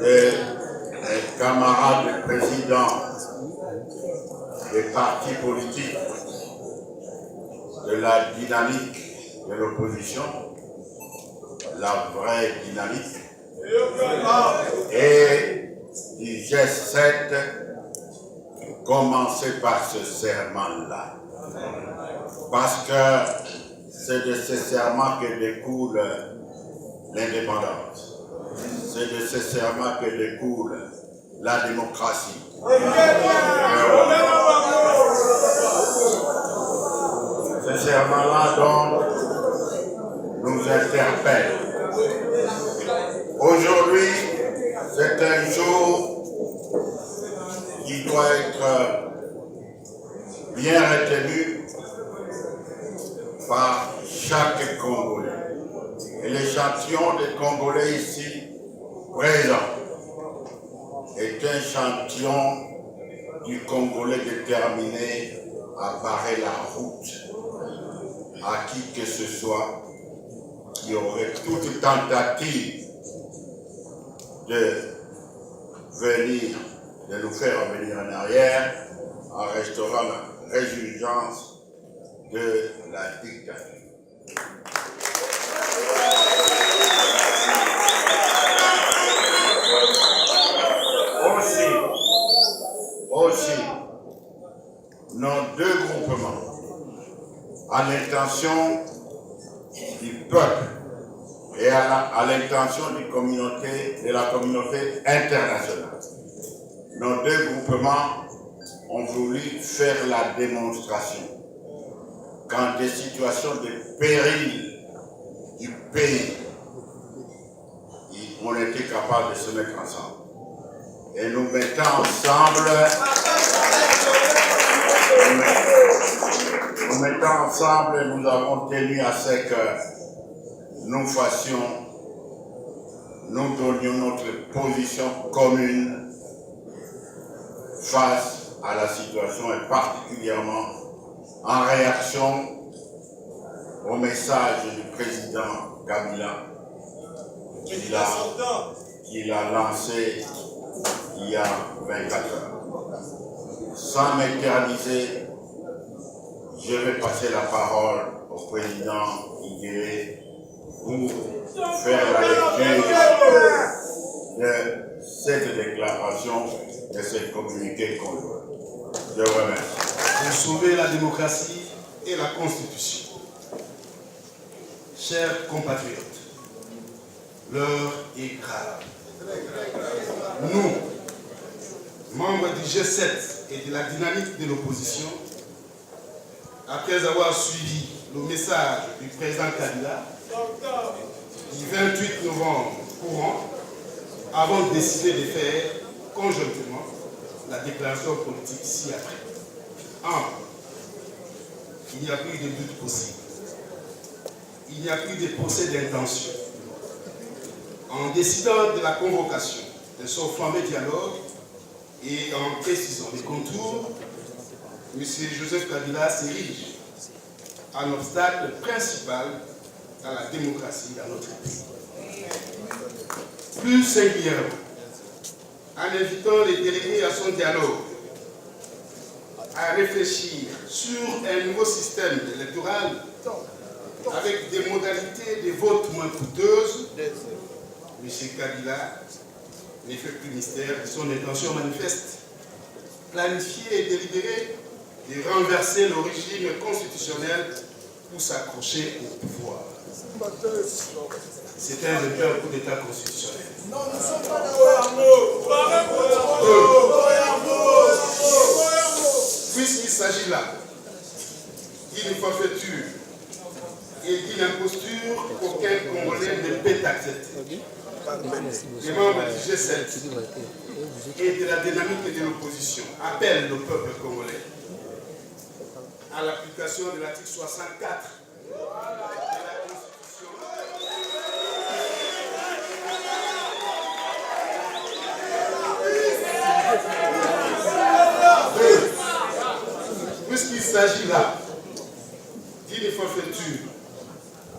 des camarades présidents des partis politiques de la dynamique de l'opposition, la vraie dynamique, et du G7, commencer par ce serment-là. Parce que c'est de ce serment que découle l'indépendance. C'est de ce serment que découle la démocratie. Ce serment-là, donc, nous interpelle. Aujourd'hui, c'est un jour qui doit être bien retenu par chaque Congolais. Et l'échantillon des Congolais ici présent est un échantillon du Congolais déterminé à barrer la route à qui que ce soit qui aurait toute tentative de venir, de nous faire revenir en arrière en restaurant la résurgence de la dictature. Aussi, nos deux groupements, à l'intention du peuple et à l'intention de la communauté internationale, nos deux groupements ont voulu faire la démonstration qu'en des situations de péril du pays, on était capable de se mettre ensemble. Et nous mettant ensemble, nous avons tenu à ce que nous donnions notre position commune face à la situation et particulièrement en réaction au message du président Kabila qu'il a lancé il y a 24 heures. Sans m'éterniser, je vais passer la parole au président Higuéré pour faire la lecture de cette déclaration, de ce communiqué conjoint. Je vous remercie. Pour sauver la démocratie et la Constitution. Chers compatriotes, l'heure est grave. Nous, membres du G7 et de la dynamique de l'opposition, après avoir suivi le message du président Kabila du 28 novembre courant, avons décidé de faire conjointement la déclaration politique ci-après. 1. Il n'y a plus de but possible. Il n'y a plus de procès d'intention. En décidant de la convocation de ce fameux dialogue et en précisant les contours, M. Joseph Kabila s'érige un obstacle principal à la démocratie dans notre pays. Plus singulièrement, en invitant les délégués à son dialogue, à réfléchir sur un nouveau système électoral avec des modalités de vote moins coûteuses, M. Kabila ne fait plus mystère de son intention manifeste, planifiée et délibérée de renverser le régime constitutionnel pour s'accrocher au pouvoir. C'est un véritable coup d'État constitutionnel. Non, nous ne sommes pas d'accord. Puisqu'il s'agit là d'une forfaiture et d'une imposture qu'aucun Congolais ne peut accepter, les membres du G7 et de la dynamique de l'opposition appellent le peuple congolais à l'application de l'article 64 de la Constitution. Puisqu'il s'agit là d'une forfaiture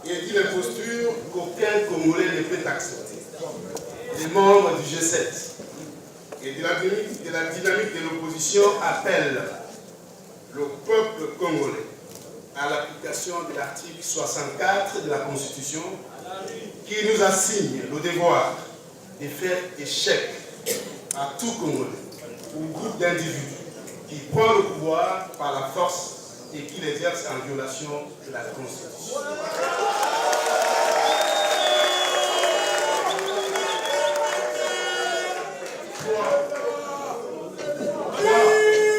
et d'une imposture qu'aucun Congolais ne peut accepter, les membres du G7 et de la dynamique de l'opposition appellent le peuple congolais à l'application de l'article 64 de la Constitution qui nous assigne le devoir de faire échec à tout Congolais ou groupe d'individus qui prend le pouvoir par la force et qui l'exerce en violation de la Constitution.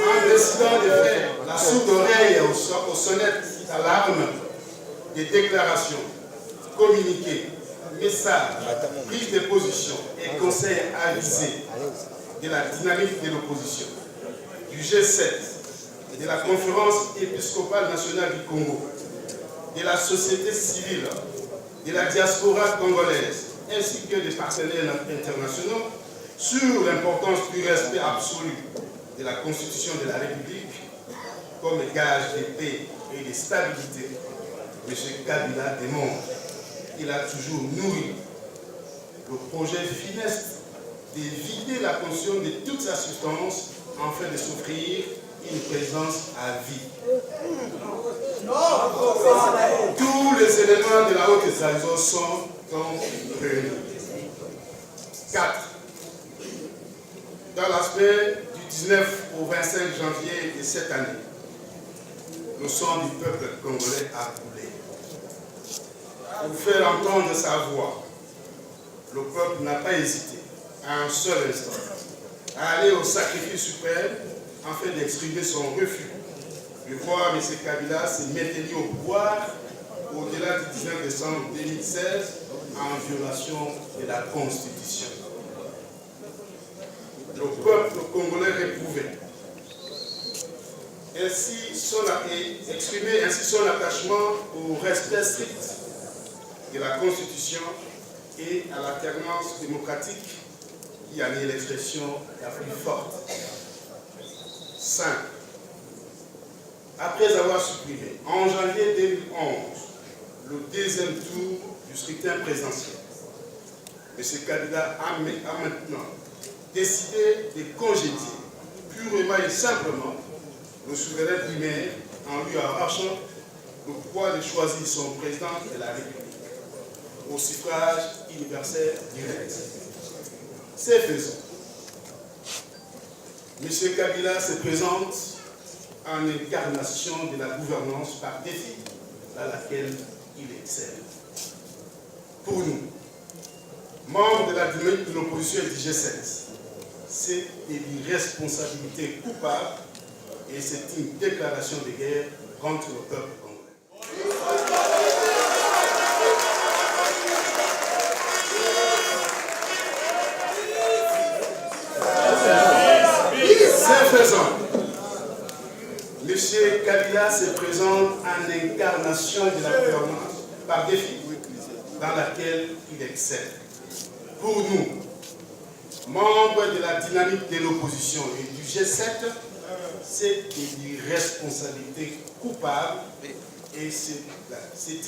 En décidant de faire la sourde oreille aux sonnettes d'alarme des déclarations, communiqués, messages, prises de position et conseils avisés de la dynamique de l'opposition, du G7, de la conférence épiscopale nationale du Congo, de la société civile, de la diaspora congolaise, ainsi que des partenaires internationaux, sur l'importance du respect absolu de la Constitution de la République comme gage de paix et de stabilité. M. Kabila démontre qu'il a toujours nourri le projet funeste de vider la conscience de toute sa substance afin de s'offrir une présence à vie. Tous les éléments de la haute trahison sont donc réunis. 4. Dans l'aspect du 19 au 25 janvier de cette année, le sang du peuple congolais a coulé. Pour faire entendre sa voix, le peuple n'a pas hésité à un seul instant à aller au sacrifice suprême afin d'exprimer son refus de voir M. Kabila se maintenir au pouvoir au-delà du 19 décembre 2016 en violation de la Constitution. Le peuple congolais réprouvé exprimer ainsi son attachement au respect strict de la Constitution et à l'alternance démocratique qui en est l'expression la plus forte. 5. Après avoir supprimé en janvier 2011 le deuxième tour du scrutin présidentiel, M. Kabila a maintenant décidé de congédier purement et simplement le souverain primaire en lui arrachant le pouvoir de choisir son président de la République au suffrage universel direct. C'est faisant. M. Kabila se présente en incarnation de la gouvernance par défi dans laquelle il excelle. Pour nous, membres de la dynamique de l'opposition et du G7, c'est une irresponsabilité coupable et c'est une déclaration de guerre contre le peuple congolais. C'est faisant. M. Kabila se présente en incarnation de la gouvernance par défi dans laquelle il excelle. Pour nous, membres de la dynamique de l'opposition et du G7, c'est une irresponsabilité coupable et c'est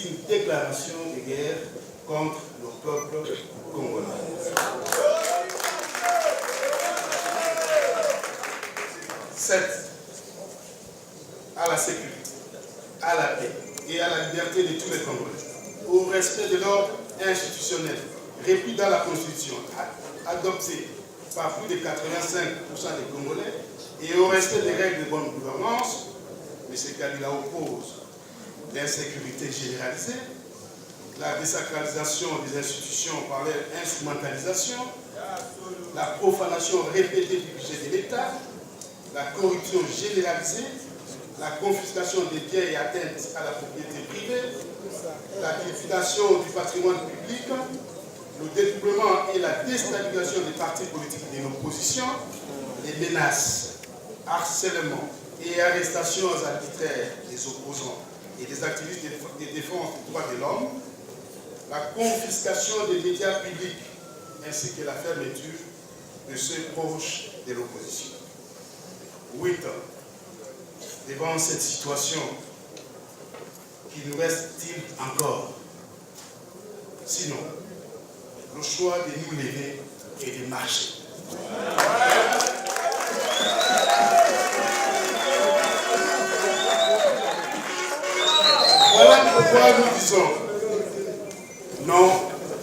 une déclaration de guerre contre le peuple congolais. 7. à la sécurité, à la paix et à la liberté de tous les Congolais, au respect de l'ordre institutionnel repris dans la Constitution, adopté par plus de 85% des Congolais, et au respect des règles de bonne gouvernance, M. Kabila oppose l'insécurité généralisée, la désacralisation des institutions par leur instrumentalisation, la profanation répétée du budget de l'État, la corruption généralisée, la confiscation des biens et atteinte à la propriété privée, la liquidation du patrimoine public, le dédoublement et la déstabilisation des partis politiques de l'opposition, les menaces, harcèlements et arrestations arbitraires des opposants et des activistes de défense des droits de l'homme, la confiscation des médias publics ainsi que la fermeture de ceux proches de l'opposition. 8 ans. Devant cette situation, qu'il nous reste-t-il encore? Sinon, le choix de nous lever et de marcher. Voilà pourquoi nous disons non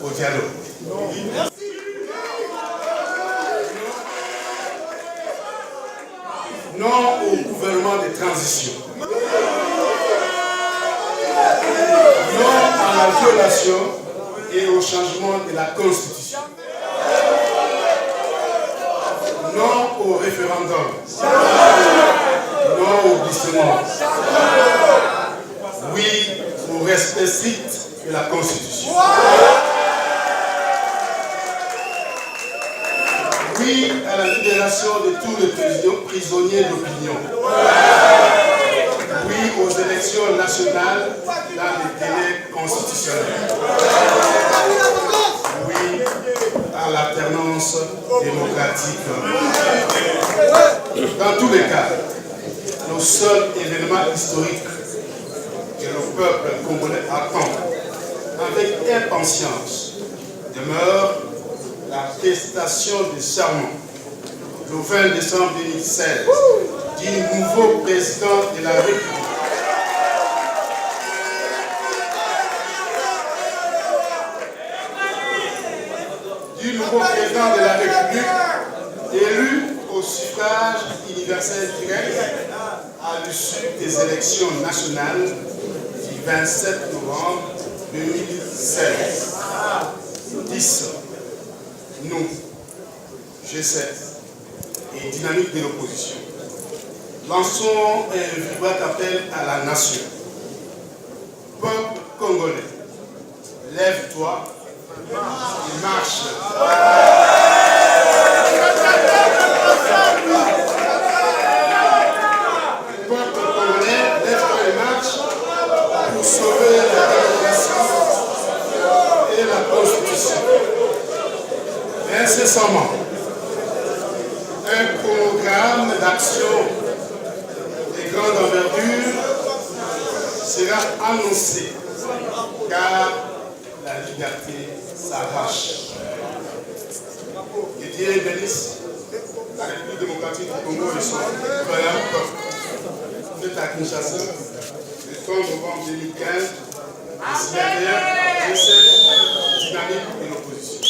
au dialogue. Non au gouvernement de transition. Non à la violation et au changement de la Constitution. Non au référendum. Non au glissement. Oui au respect strict de la Constitution. Oui à la libération de tous les prisonniers d'opinion. Oui aux élections nationales dans les délais constitutionnels. Oui à l'alternance démocratique. Dans tous les cas, le seul événement historique que le peuple congolais attend avec impatience demeure la prestation de serment le 20 décembre 2016 du nouveau président de la République. Du nouveau président de la République élu au suffrage universel direct à l'issue des élections nationales du 27 novembre 2016. 10. Nous, G7 et Dynamique de l'opposition, lançons un vibrant appel à la nation. Peuple congolais, lève-toi et marche. Peuple congolais, lève-toi et marche pour sauver la démocratie et la Constitution. Incessamment, un programme d'action de grande envergure sera annoncé, car la liberté s'arrache. Que Dieu bénisse la République démocratique du Congo et son vaillant peuple. Fait à Kinshasa, le 3 novembre 2015, le signataire G7 Dynamique de l'opposition.